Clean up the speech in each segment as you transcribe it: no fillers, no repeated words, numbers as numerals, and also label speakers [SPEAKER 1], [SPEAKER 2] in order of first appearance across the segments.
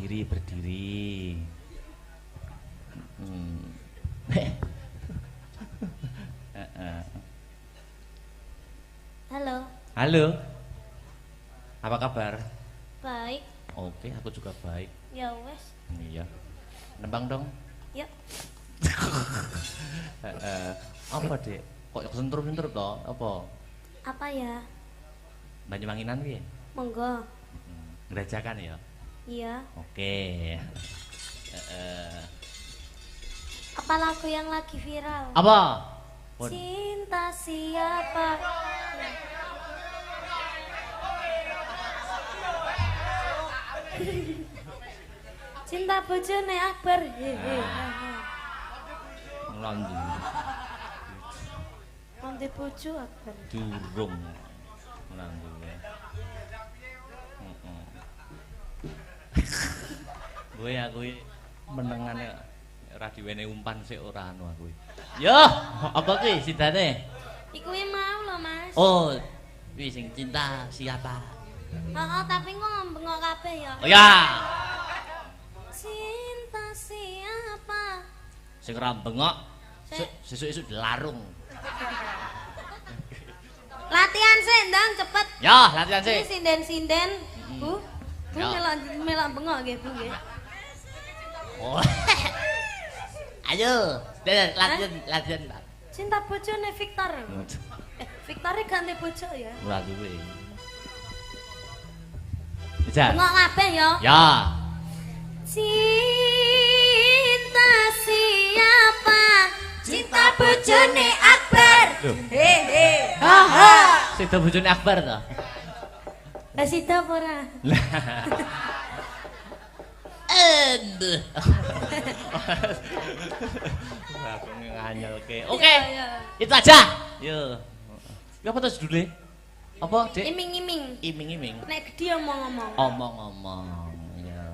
[SPEAKER 1] berdiri.
[SPEAKER 2] Halo.
[SPEAKER 1] Halo. Apa kabar?
[SPEAKER 2] Baik.
[SPEAKER 1] Oke, aku juga baik.
[SPEAKER 2] Ya wes.
[SPEAKER 1] Iya. Nembang dong.
[SPEAKER 2] Yuk.
[SPEAKER 1] Apa, Dek? Kok sentuh-sentuh toh? Apa?
[SPEAKER 2] Apa ya?
[SPEAKER 1] Banyuwanginan piye?
[SPEAKER 2] Monggo.
[SPEAKER 1] Gerajakan ya?
[SPEAKER 2] Iya.
[SPEAKER 1] Oke.
[SPEAKER 2] Apa lagu yang lagi viral?
[SPEAKER 1] Apa?
[SPEAKER 2] Cinta siapa? Cinta bojone Akbar.
[SPEAKER 1] Ngelandu.
[SPEAKER 2] Nanti bojo Akbar.
[SPEAKER 1] Durung. Ngelandu. Gue aku menengane ora diwene umpan sik ora anu aku. Yo, apa kuwi sidane?
[SPEAKER 2] Iku mau lho, Mas.
[SPEAKER 1] Oh, kuwi sing cinta siapa?
[SPEAKER 2] Heeh, tapi ngomong kabeh ya.
[SPEAKER 1] Oh ya.
[SPEAKER 2] Cinta siapa?
[SPEAKER 1] Sing ora bengok sesuk-esuk dilarung.
[SPEAKER 2] Latihan sih, ndang cepet.
[SPEAKER 1] Ya, latihan sih.
[SPEAKER 2] Ini sinden-sinden. Bu. Bu
[SPEAKER 1] Ya.
[SPEAKER 2] melok bengok nggih, Bu nggih.
[SPEAKER 1] Oh. Ayo, latihan.
[SPEAKER 2] Cinta bojone Victor. Victor ganti bojo ya.
[SPEAKER 1] Ora duwe. Bisa.
[SPEAKER 2] Bengok kabeh ya.
[SPEAKER 1] Ya.
[SPEAKER 2] Cinta siapa? Cinta bojone Akbar. Hehe. Ha ha.
[SPEAKER 1] Sida bojone Akbar to?
[SPEAKER 2] Lah sida apa ora?
[SPEAKER 1] Aku nganyelke.
[SPEAKER 2] Iya,
[SPEAKER 1] Oke.
[SPEAKER 2] iya.
[SPEAKER 1] Itu aja. Yo. Ya apa terus dulu? Apa, Dik?
[SPEAKER 2] Iming-iming.
[SPEAKER 1] Iming-iming.
[SPEAKER 2] Nek gede omong-omong.
[SPEAKER 1] Omong-omong. Ya.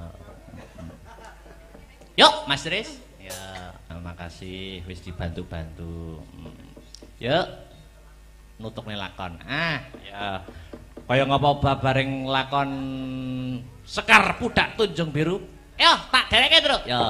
[SPEAKER 1] Yuk, Mas Tris. Ya, makasih wis dibantu-bantu. Yuk. Nutukne lakon. Ya. Kaya ngapa bareng lakon Sekar Pudak Tunjung Biru. Yo, tak dereke, Truk. Yo.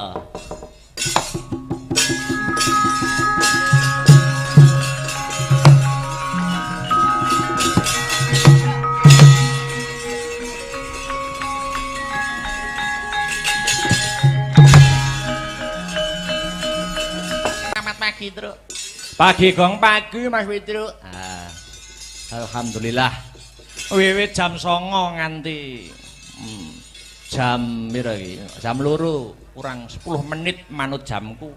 [SPEAKER 1] Selamat pagi, Truk. Pagi gong pagi, Mas Witruk. Alhamdulillah. Wiwit jam 09.00 nganti jam piro iki? Jam 2 kurang 10 menit manut jamku.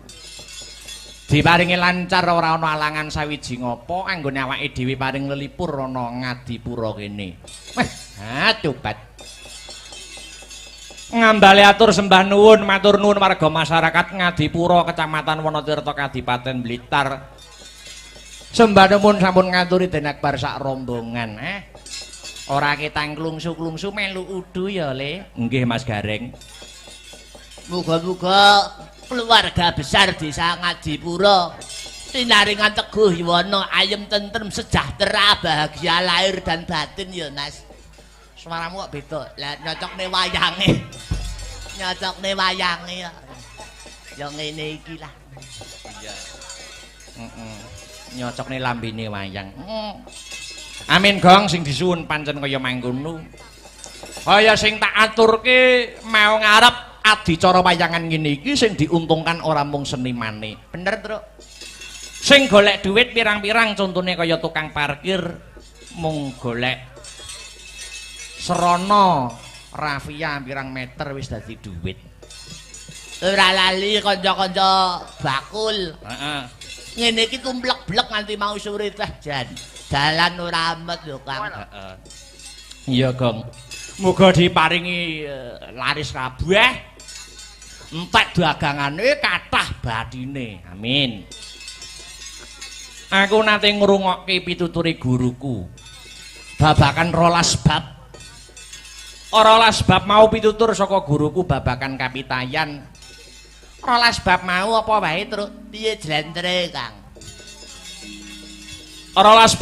[SPEAKER 1] Diparingi lancar ora ana alangan sawiji ngopo anggone awake dhewe paring lelipur ana Ngadipura kene. Weh, tobat. Ngambale atur sembah nuwun matur nuwun warga masyarakat Ngadipura Kecamatan Wonotirta Kadipaten Blitar. Sembah nuwun sampun ngaturi Den Akbar sak rombongan. Ora ketang klungsu-klungsu melu udu ya, Le. Nggih, Mas Gareng. Muga-muga keluarga besar desa Ngadipura pinaringan teguh yuwana ayem tentrem sejahtera bahagia lahir dan batin ya, Mas. Suaramu kok beda. Lah nyocokne wayange. Nyocokne wayange ya. Ya ngene iki lah. Iya. Nyocokne lambene wayang. Amin gong sing disuwun pancen kaya mangkono. Kaya sing tak aturke mau ngarep adicara wayangan ngene iki sing diuntungkan ora mung senimane. Bener, Truk. Sing golek duit pirang-pirang contone kaya tukang parkir mung golek Serana rafia pirang meter wis dadi duit. Ora lali kanca-kanca bakul. Heeh. Ngene iki tumplek-blek nganti mau sore teh jan. Dalan ora amet lho, Kang. Heeh. Iya, Gong. Muga diparingi laris kabeh. Entek dagangane kathah bathine. Amin. Aku nate ngrungokke pituturi guruku. Babakan 12 bab. Ora 12 bab mau pitutur saka guruku babakan kapitayan. 12 bab mau apa wae, Truk? Piye jlentre, Kang? 12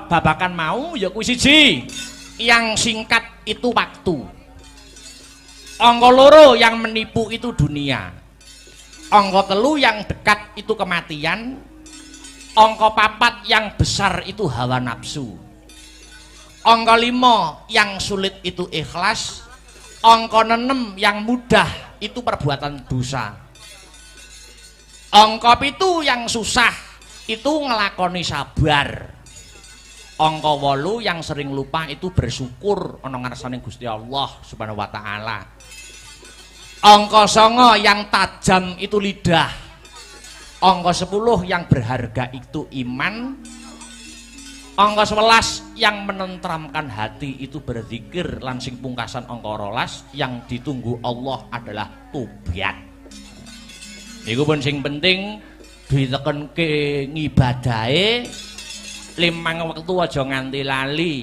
[SPEAKER 1] babakan mau ya kuwi siji. Yang singkat itu waktu. Angka 2 yang menipu itu dunia. Angka 3 yang dekat itu kematian. Angka 4 yang besar itu hawa nafsu. Angka 5 yang sulit itu ikhlas. Angka 6 yang mudah itu perbuatan dosa. Angka 7 yang susah itu ngelakoni sabar. Angka 8 yang sering lupa itu bersyukur ana ngarsane Gusti Allah Subhanahu wa taala. Angka 9 yang tajam itu lidah. Angka 10 yang berharga itu iman. Angka 11 yang menentramkan hati itu berzikir. Lan sing pungkasan angka 12 yang ditunggu Allah adalah tobat. Niku pun sing penting ditekenke ngibadahe 5 wektu aja nganti lali.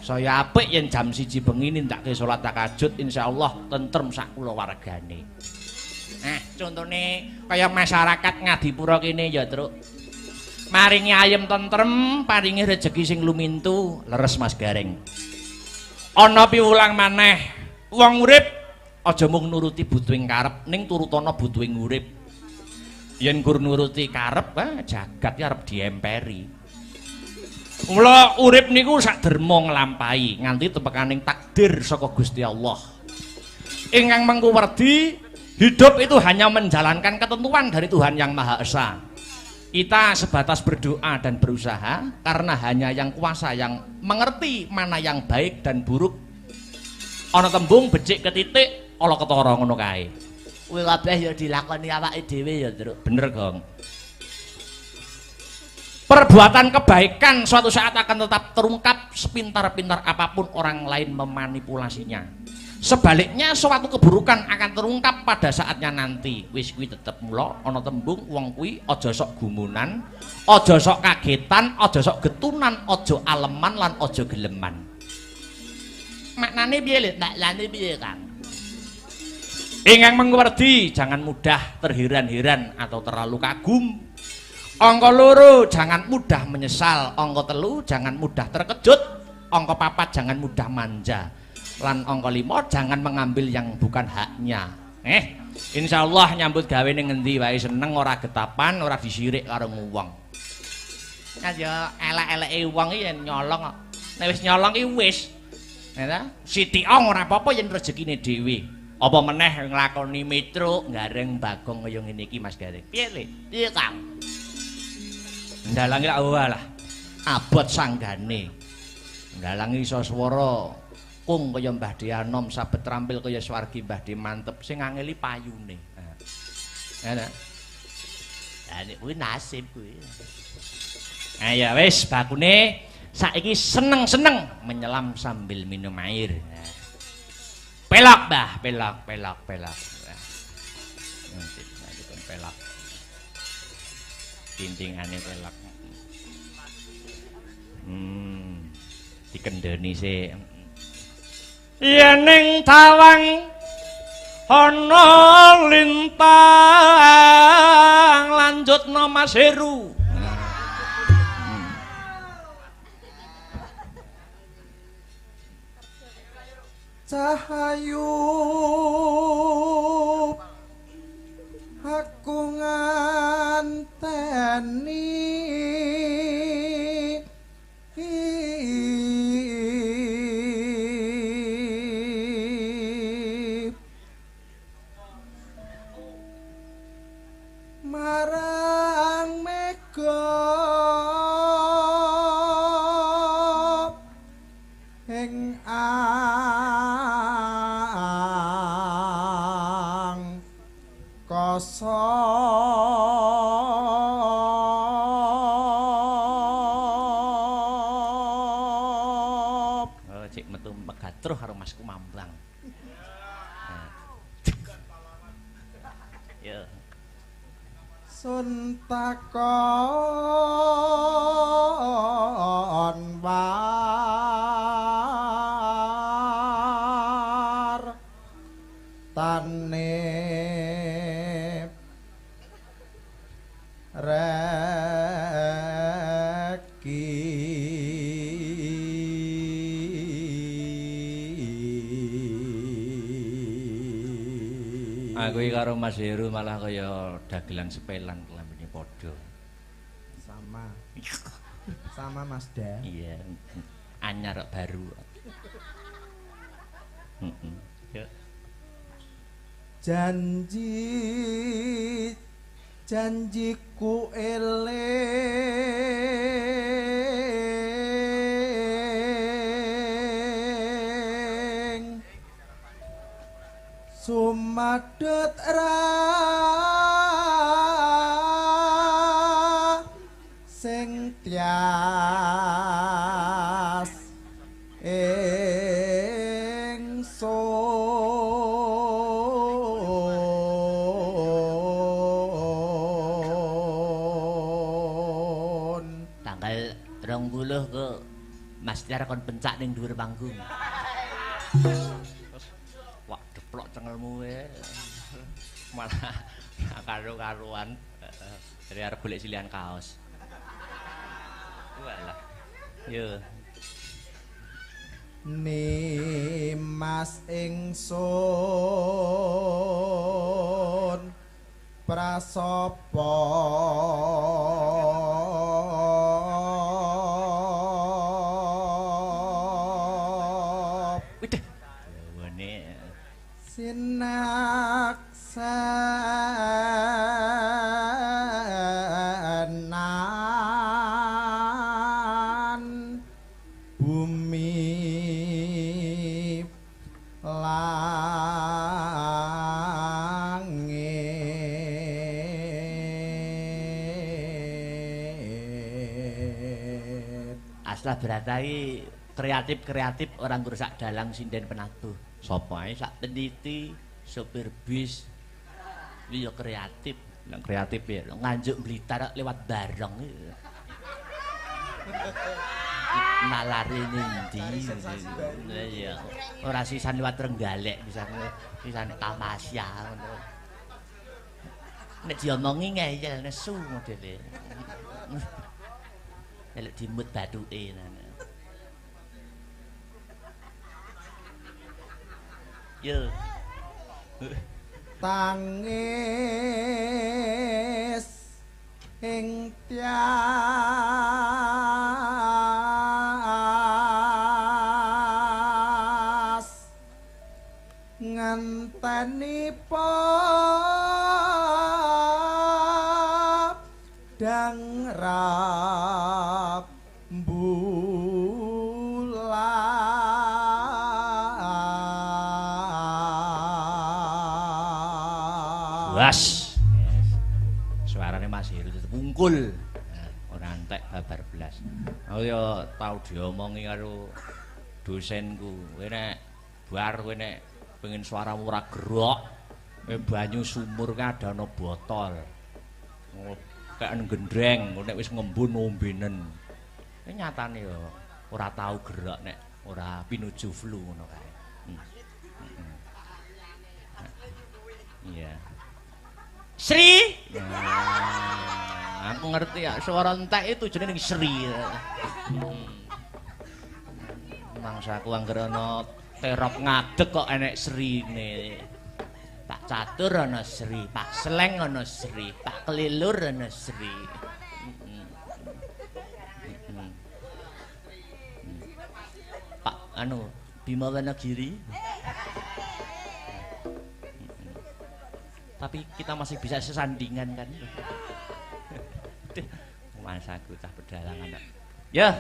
[SPEAKER 1] Saya apik yen jam 1 bengi nindakke salat tahajud insyaallah tentrem sak kulawargane. Contone kaya masyarakat Ngadipura kene ya, Truk. Maringi ayem tentrem, paringi rejeki sing lumintu, leres Mas Gareng. Ana piwulang maneh, wong urip aja mung nuruti butuhing karep, ning turutana butuhing urip. Yen gur nuruti karep, jagat ya arep diemperi. Mula urip niku sak derma nglampahi nganti tepekaning takdir saka Gusti Allah. Ingkang mengku werdi, hidup itu hanya menjalankan ketentuan dari Tuhan Yang Maha Esa. Kita sebatas berdoa dan berusaha karena hanya Yang Kuasa yang mengerti mana yang baik dan buruk. Ana tembung becik ketitik, ala ketara ngono kae. Kuwi kabeh ya dilakoni awake dhewe ya, Truk. Bener, Gong. Perbuatan kebaikan suatu saat akan tetap terungkap sepintar-pintar apapun orang lain memanipulasinya. Sebaliknya suatu keburukan akan terungkap pada saatnya nanti. Wis kuwi tetep mula ana tembung wong kuwi aja sok gumunan, aja sok kagetan, aja sok getunan, aja aleman lan aja geleman. Maknane piye lho? Maklane piye, Kang? Ingkang mengerti jangan mudah terheran-heran atau terlalu kagum. Angka 2 jangan mudah menyesal, angka 3 jangan mudah terkejut, angka 4 jangan mudah manja, lan angka 5 jangan mengambil yang bukan haknya. Insyaallah nyambut gawe ning ngendi wae seneng, ora getapan, ora disirik karo wong. Ya elek-eleke wong iki yen nyolong kok. Nek wis nyolong iki wis. Ya sithikong ora apa-apa yen rezekine dhewe. Apa meneh nglakoni metro gareng Bagong kaya ngene iki Mas Gareng. Piye Le? Piye Kang? Ndalangi lak walah abot sanggane. Ndalangi iso swara kung kaya Mbah Dianom, sabet trampil kaya swargi Mbah Di mantep, sing ngangeli payune. Ya ta. Lah nek kuwi nasib kuwi. Ya wis bakune saiki seneng-seneng menyelam sambil minum air. Pelak Mbah, pelak. Pelak. Tintingane pelak. Dikendheni sik. Yen ning tawang ana lintang lanjutno Mas Heru.
[SPEAKER 3] Cahayu aku nganteni marang mega ing
[SPEAKER 1] cek metu megatruh karo Mas Kumambang. Ya.
[SPEAKER 3] Sun takon war tane reki
[SPEAKER 1] Aku iki karo Mas Heru malah kaya dagelan sepelan kelambine padha.
[SPEAKER 3] Sama. Sama Mas Da.
[SPEAKER 1] Iya. Anyar kok baru. Heeh. Ya.
[SPEAKER 3] Janjiku eling sumadut sing tias ingsun
[SPEAKER 1] Tanggal 20 ke Mas Tiar kon pencak ning dhuwur panggung. Wah, deplok cengelmu wae. Malah karo-karuan. Dari arep golek silihan kaos. Walah. Yo.
[SPEAKER 3] Nimas ingsun prasapa
[SPEAKER 1] Widih. Dawane
[SPEAKER 3] sinaksanan bumi langit
[SPEAKER 1] Aslah beratai kreatif orang ngrusak dalang sinden penatuh. Sapa ae sak peniti sopir bis. Iki ya kreatif. Lah kreatif ya nganjuk Blitar lewat bareng. Nalare ndi? Lah iya. Ora sisan liwat Trenggalek sisan Tamasya ngono. Nek diomongi ngeyel nesu modele. Elek dimut bathuke nana. Yo.
[SPEAKER 3] tangis ing tias ngenteni dang rap
[SPEAKER 1] Was. Suarane Mas Heru tetep wungkul. Ora entek babar blas. Aku ya tau diomongi karo dosenku. Kowe nek bar kowe nek pengen suaramu ora gerok, kowe banyu sumur ka ada ana botol. Kayak gendreng, nek wis ngembun ombenen. Nyatane ya ora tau gerak nek ora pinuju flu ngono kae. Iya. Sri. Aku ngerti ya, suara entek itu jenenge Sri. Mangsa aku anggere ana terop ngadeg kok enek Srine. Pak Catur ana Sri, Pak Sleng ana Sri, Pak Kelilur ana Sri. Pak anu Bima Wanagiri. Tapi kita masih bisa sesandingan kan. Masa aku cah pedalangan. Ya,